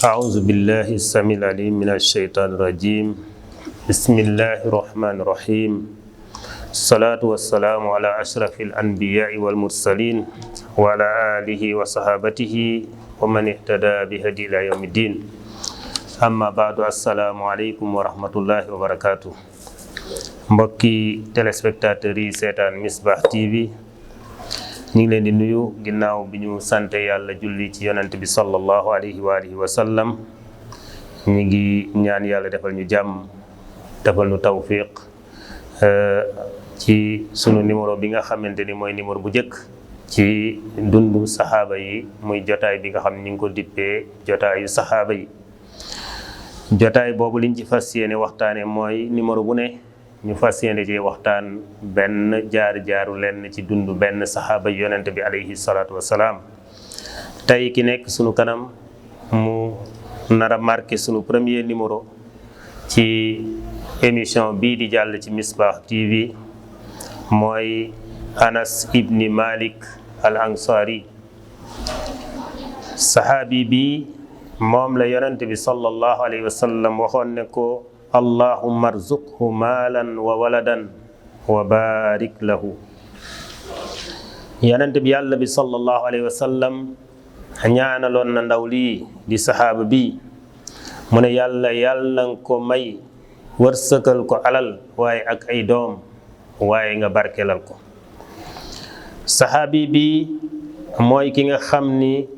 أعوذ بالله السميع العليم من الشيطان الرجيم بسم الله الرحمن الرحيم الصلاة والسلام على أشرف الأنبياء والمرسلين وعلى آله وصحابته ومن اهتدى بهدي إلى يوم الدين أما بعد السلام عليكم ورحمة الله وبركاته mbokki téléspectateurs yi seetaan Misbah TV ñu ngi leen di nuyu ginnaaw bi ñu sante yàlla julli ci yonent bi sallallahu alayhi wa alihi wa sallam ñu ngi ñaan yàlla defal ñu jàmm defal ñu tawfiq ci sunu numéro bi nga xamante ni mooy numéro bu njëkk ci dundu saxaaba yi muy jotaay bi nga xam ne ñu ngi ko dippee jotaayu saxaaba yi jotaay boobu liñ ci fas yéene waxtaane mooy numéro bu ne ñu fas yéene ci waxtaan benn jaaru lenn ci dund benn saxaaba yonent bi alayhi salaatu wasalaam tey ki nekk sunu kanam mu nar a marqué sunu premier numéro ci émission bii di jàll ci Misbah TV mooy Anas ibni Malik al Ansari saxaabi bi moom la yonent bi sallallahu alayhi wa sallam waxoon ne ko allahumma arzuqhu maalan wa waladan wa barik lahu yonent bi yàlla bi sallallahu alayhi wa sallam ñaanaloon na ndaw lii di saxaaba bi mu ne yàlla nga ko may wërsëgal ko alal waaye ak ay doom waaye nga barkelal ko saxaabi bi mooy ki nga xam ni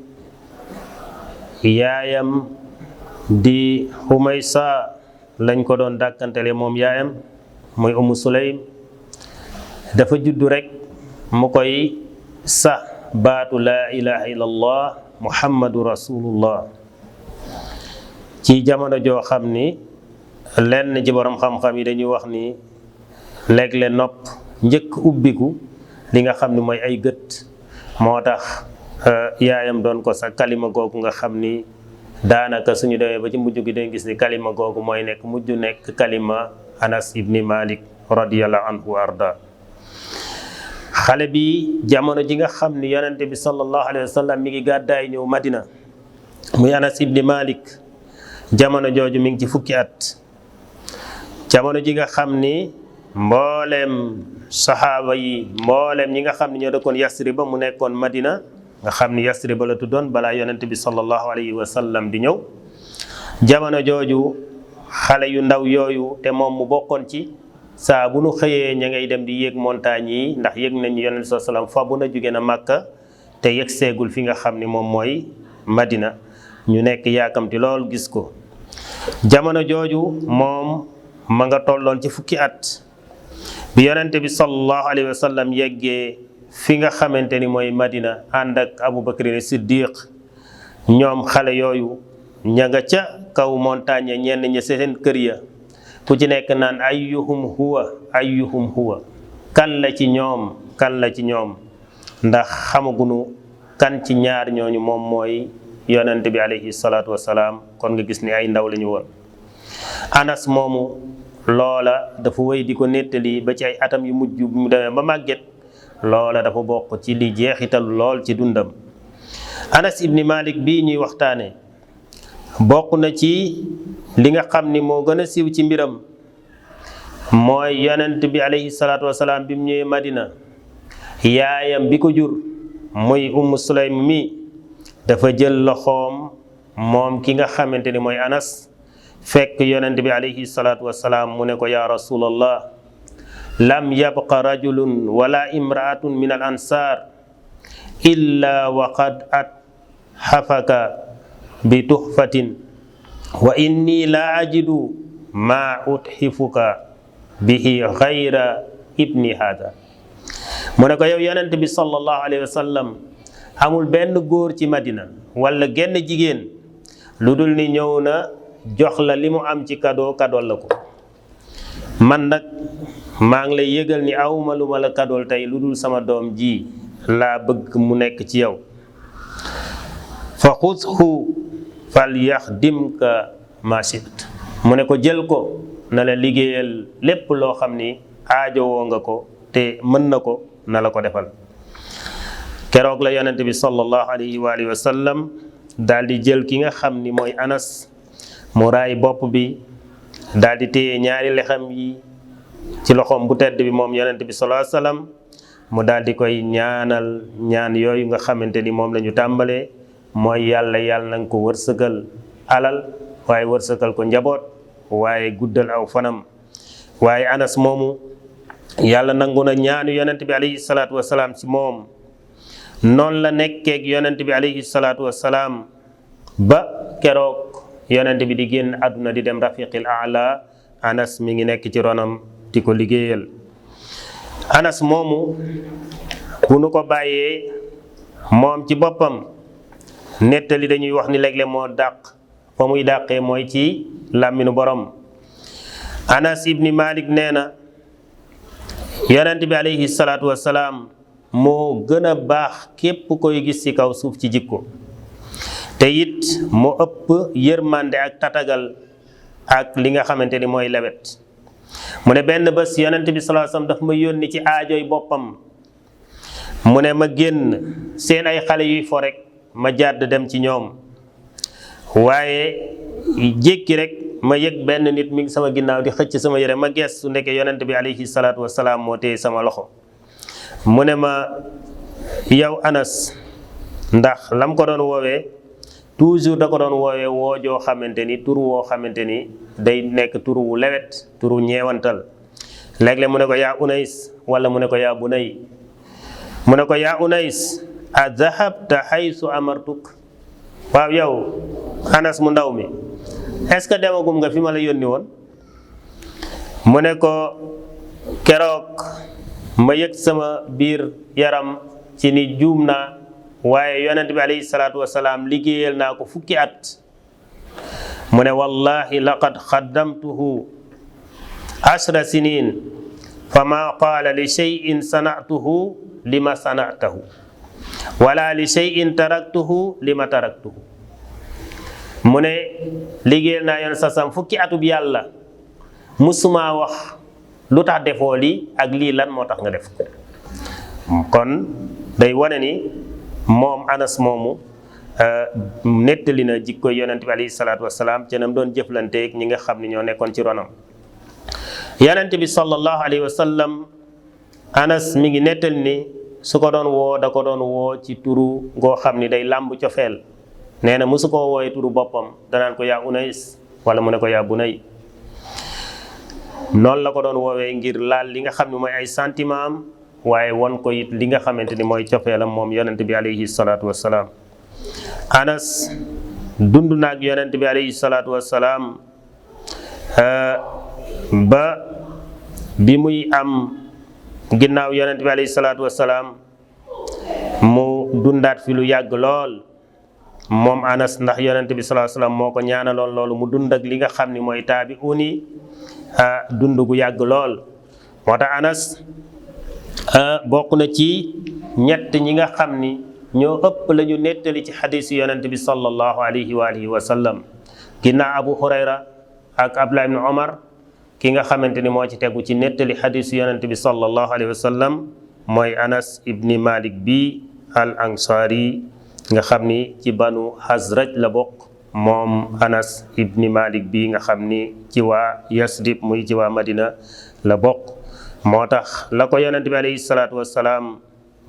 yaayam di Xumaysa lañ ko doon dàkkantele moom yaayam muy Umm Sulaym dafa juddu rek mu koy baatu laa ilaha illallah muhammadu rasulullah ci jamono joo xam ni lenn ci borom xam-xam yi dañuy wax ni léeg-léeg nopp njëkk ubbiku li nga xam ni mooy ay gët moo tax yaayam doon ko kalima googu nga xam ni daanaka suñu demee ba ci mujj gi dañu gis ni kalima googu mooy mujj nekk kalima Anas ibni Malik radiyallahu anhu wa arda xale bi jamono ji nga xam ni yonente bi sallallahu alayhi wa sallam mi ngi gàddaay ñëw Madina muy Anas ibni Malik jamono jooju mi ngi ci fukki at jamono ji nga xam ni mbooleem saxaaba yi mbooleem ñi nga xam ni ñoo dëkkoon Yasriba mu nekkoon Madina nga xam ni Yasriba la tuddoon balaa yonent bi sallallahu alayhi wa sallam di ñëw jamono jooju xale yu ndaw yooyu te moom mu bokkoon ci saa bu nu xëyee ña ngay dem di yéeg montagne yi ndax yëg nañu yonent bi sallam fa bu na jóge na Màkka te yëg seegul fi nga xam ni moom mooy Madina ñu nekk yaakamti lool gis ko jamono jooju moom ma nga tolloon ci fukki at bi yonent bi sallallahu alayhi wa sallam yeggee fi nga xamante ni mooy Madina ànd ak Abu Bakrin Siddiq ñoom xale yooyu ña nga ca kaw montagne ñenn ña seen kër ya ku ci nekk naan ayyuhum huwa kan la ci ñoom ndax xamagunu kan ci ñaar ñooñu moom mooy yonent bi alayhi salaatu wasalaam kon nga gis ni ay ndaw lañu woon Anas moomu loola dafa wéy di ko nettali ba ci ay atam yu mujj mu demee ba màgget loola dafa bokk ci li jeexital lool ci dundam Anas ibni Malik bii ñuy waxtaane bokk na ci li nga xam ni moo gën a siiw ci mbiram mooy yonent bi alayhi salaatu wasalaam bi mu ñëwee Madina yaayam bi ko jur muy Umm Sulaym mi dafa jël loxoom moom ki nga xamante ni mooy Anas fekk yonent bi alayhi salaatu wasalaam mu ne ko yaa rasulallah lam yabqa rajulun wala imraatun min al ansar illa waqad xafaka bi tuhfatin wa inni la ajidu ma utxifuka bihi xayra ibni hada mu ne ko yow yonent bi sallallahu alayhi wa sallam amul benn góor ci Madina wala genn jigéen lu dul ni ñëw na jox la li mu am ci cadeau la ko man nag maa ngi lay yëgal ni awma lu ma la kadool tey lu dul sama doom ji laa bëgg mu nekk ci yow fa xudhu fal yaxdimka ma shi't mu ne ko jël ko na la liggéeyal lépp loo xam ni aajowoo nga ko te mën na ko na la ko defal keroog la yonent bi sallallahu alayhi wa sallam daldi jël ki nga xam ni mooy Anas mu raay bopp bi daldi téye ñaari lexam yi ci loxoom bu tedd bi moom yonent bi sallallahu alayhi wasallam mu daldi koy ñaanal ñaan yooyu nga xamante ni moom la ñu tàmbalee mooy yàlla na nga ko wërsëgal alal waaye wërsëgal ko njaboot waaye guddal aw fanam. waaye Anas moomu yàlla nangu na ñaanu yonent bi alayhi salaatu wasalaam ci moom noonu la nekkeek yonent bi alayhi salaatu wasalaam ba keroog yonent bi di génn àdduna di dem rafiqil a'la Anas mi ngi nekk ci ronam di ko liggéeyal. Anas moomu bu nu ko bàyyee moom ci boppam nettali dañuy wax ni léeg-léeg moo dàq fa muy dàqee mooy ci làmminu borom. Anas ibni Malik nee na yonent bi alayhi salaatu wasalaam moo gën a baax képp koy gis ci kaw suuf ci jikko te it moo ëpp yërmande ak tatagal ak li nga xamante ni mooy lewet. mu ne benn bés yonent bi sallallahu alayhi wasallam daf ma yónni ci aajoy boppam mu ne ma génn seen ay xale yuy fo rek ma jàdd dem ci ñoom waaye jékki rek ma yëg benn nit mi ngi sama ginnaaw di xëcc sama yére ma geestu ndeke yonent bi alayhi salaatu wasalaam moo téye sama loxo mu ne ma yow Anas ndax lam ko doon woowee toujours da ko doon woowee woojoo xamante ni tur woo xamante ni day nekk tur wu lewet turu ñeewantal léeg-léeg mu ne ko yaa Unays wala mu ne ko yaa Bunay mu ne ko yaa Unays a dhahabta haythu amartuk waaw yow Anas mu ndaw mi est-ce que demagum nga fi ma la yónni woon mu ne ko keroog ma yëg sama biir yaram ci ni juum naa waaye yonent bi alayhi salaatu wasalaam liggéeyal naa ko fukki at mu ne wallahi laqad xaddamtuhu 10 sinin fama qaala li shay'in sana'tuhu lima sana'tahu wala li shay'in taraktuhu lima taraktuhu mu ne liggéeyal naa yoon sasam fukki atub yàlla musuma wax lu tax defoo lii ak lii lan moo tax nga def ko. kon day wane ni moom Anas moomu nettali na jikko yonent bi alayhi salaatu wasalaam ca nam doon jëflanteeg ñi nga xam ne ñoo nekkoon ci ronam. yonent bi sallallahu alayhi wa sallam Anas mi ngi nettali ni su ko doon woo da ko doon woo ci turu ngoo xam ni day làmb cofeel nee na mosu koo wooye turu boppam danaan ko yaa Unays wala mu ne ko yaa Bunay noonu la ko doon woowee ngir laal li nga xam ne mooy ay sentiment am waaye won ko it li nga xamante ni mooy cofeelam moom yonent bi alayhi salaatu wassalaam. Anas dund naag yonent bi alayhi salaatu wassalaam ba bi muy am ginnaaw yonent bi alayhi salaatu wassalaam mu dundaat fi lu yàgg lool moom Anas ndax yonent bi salaatu wassalaam moo ko ñaanaloon loolu mu dund ak li nga xam ni mooy taabi'uuni dund gu yàgg lool. moo tax Anas bokk na ci ñett ñi nga xam ni ñoo ëpp la ñu nettali ci xadiis yonent bi sallallahu alayhi wa alihi wa sallam ginnaaw Abu Hurayra ak Abdullah ibn Omar ki nga xamante ni moo ci tegu ci nettali xadiis yonent bi sallallahu alayhi wa sallam mooy Anas ibni Malik bi al Ansari nga xam ni ci banu Hazraj la bokk moom Anas ibni Malik bi nga xam ni ci waa Yasrib muy ci waa Madina la bokk. moo tax la ko yonent bi alayhi salaatu wassalaam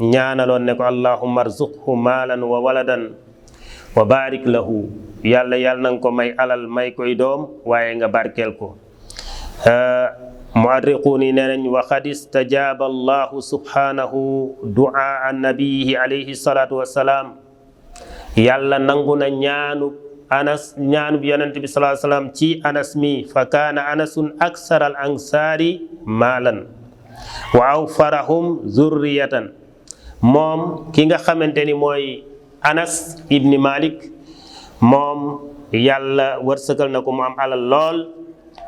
ñaanaloon ne ko allahumma arzuqhu maalan wa waladan wa barik lahu yàlla na nga ko may alal may koy doom waaye nga barkeel ko. muarriquun yi nee nañ wa qad istajaaba allahu subhanahu duaa nabiyihi alayhi salaatu wassalaam yàlla nangu na ñaanub yonent bi sallallahu alayhi wasallam ci Anas mi fa kaana anasun aksar al ansaari maalan wa awfarahum zurriyatan moom ki nga xamante ni mooy Anas ibni Malik moom yàlla wërsëgal na ko mu am alal lool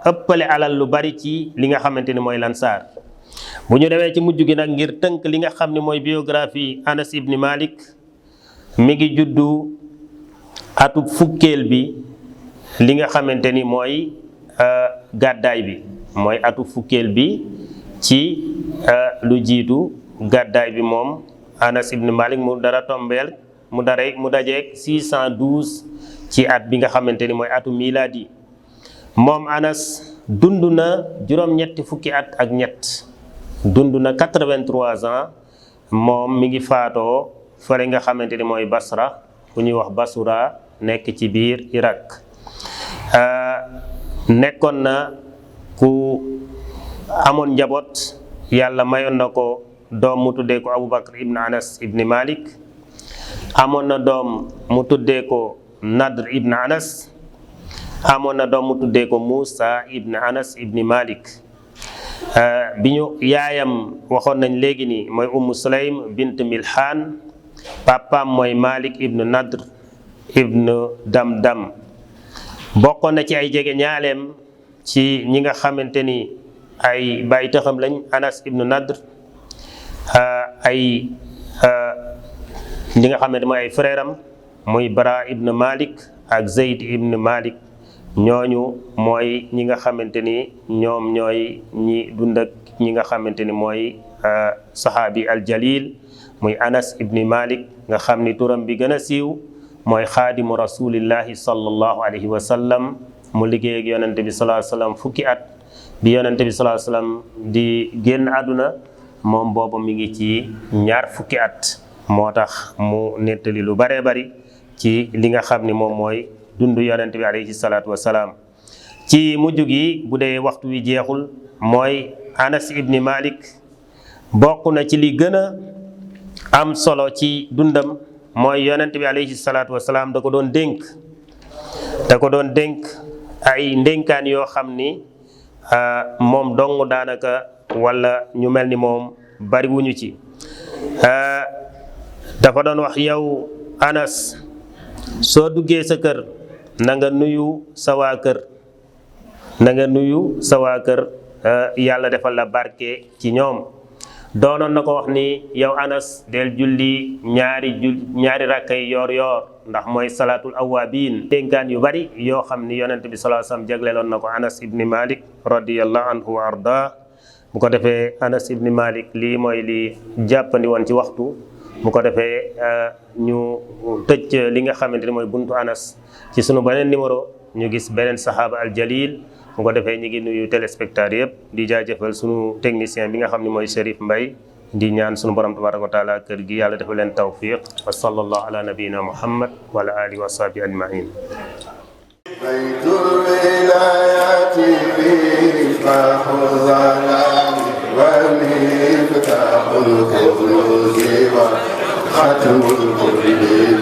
ëppale alal lu bari ci li nga xamante ni mooy lansaar. bu ñu demee ci mujj gi nag ngir tënk li nga xam ne mooy biographie Anas ibni Malik mi ngi juddu atu fukkeel bi li nga xamante ni mooy gàddaay bi mooy atu fukkeel bi ci lu jiitu gàddaay bi moom Anas ibn Malik mu dara tombeel mu dajeeg 612 ci at bi nga xamante ni mooy atu miladi. moom Anas dund na juróom-ñetti fukki at ak ñett, dund na 83 ans. moom mi ngi faatoo fële nga xamante ni mooy Basra ku ñuy wax Basura nekk ci biir Irak. nekkoon na ku amoon njaboot, yàlla mayoon na ko doom mu tuddee ko Abubakar ibn Anas ibn Malik, amoon na doom mu tuddee ko Nadr ibn Anas, amoon na doom mu tuddee ko Musa ibn Anas ibn Malik. bi ñu yaayam waxoon nañ léegi ni mooy Ummu Sulaym bint Milhan, papaam mooy Malik ibn Nadr ibn Damdam. bokkoon na ci ay jege ñaaleem ci ñi nga xamante ni ay bàyyi taxam lañ, Anas ibn Nadr, ay ñi nga xamante mooy ay frère am muy Bara ibn Malik ak Zayd ibn Malik. ñooñu mooy ñi nga xamante ni ñoom ñooy ñi dund ak ñi nga xamante ni mooy saxaabi aljalil muy Anas ibn Malik, nga xam ni turam bi gën a siiw mooy xaadimu rasulillahi sallallahu alayhi wa sallam. mu liggéey ak yonente bi sallallahu alayhi wa sallam fukki at. bi yonente bi sallallahu alayhi wa sallam di génn àdduna moom boobu mi ngi ci ñaar fukki at. moo tax mu nettali lu baree bari ci li nga xam ni moom mooy dundu yonente bi alayhi salaatu wasalaam. ci mujj gi bu dee waxtu wi jeexul, mooy Anas ibn Malik bokk na ci li gën a am solo ci dundam mooy yonente bi alayhi salaatu wasalaam da ko doon dénk ay ndénkaan yoo xam ni moom dong daanaka wala ñu mel ni moom bari wuñu ci. dafa doon wax, yow Anas, soo duggee sa kër na nga nuyu sa waa kër, yàlla defal la barke ci ñoom. doonoon na ko wax ni, yow Anas, del julli ñaari rakkay yoor ndax mooy salaatul awwabin. dénkaan yu bari yoo xam ni yonent bi sallallahu alayhi wasallam jagleeloon na ko Anas ibn Malik radiyallahu anhu wa arda. bu ko defee Anas ibn Malik lii mooy li jàppandi woon ci waxtu. bu ko defee ñu tëj li nga xamante ni mooy buntu Anas. ci sunu beneen numéro ñu gis beneen saxaaba aljalil. bu ko defee ñu ngi nuyu téléspectateurs yëpp di jaajëfal sunu technicien bi nga xam ne mooy Chérif Mbaye. di ñaan sunu borom tabaraka wa taala kër gi yàlla dafa leen tawfiq. wa sallallahu ala nabiyina muhammad wa ala alihi wa sahbihi ajmain. baytul wilayati miftaahul zalaami wa miftaahul khuluudi wa khatmul quluubi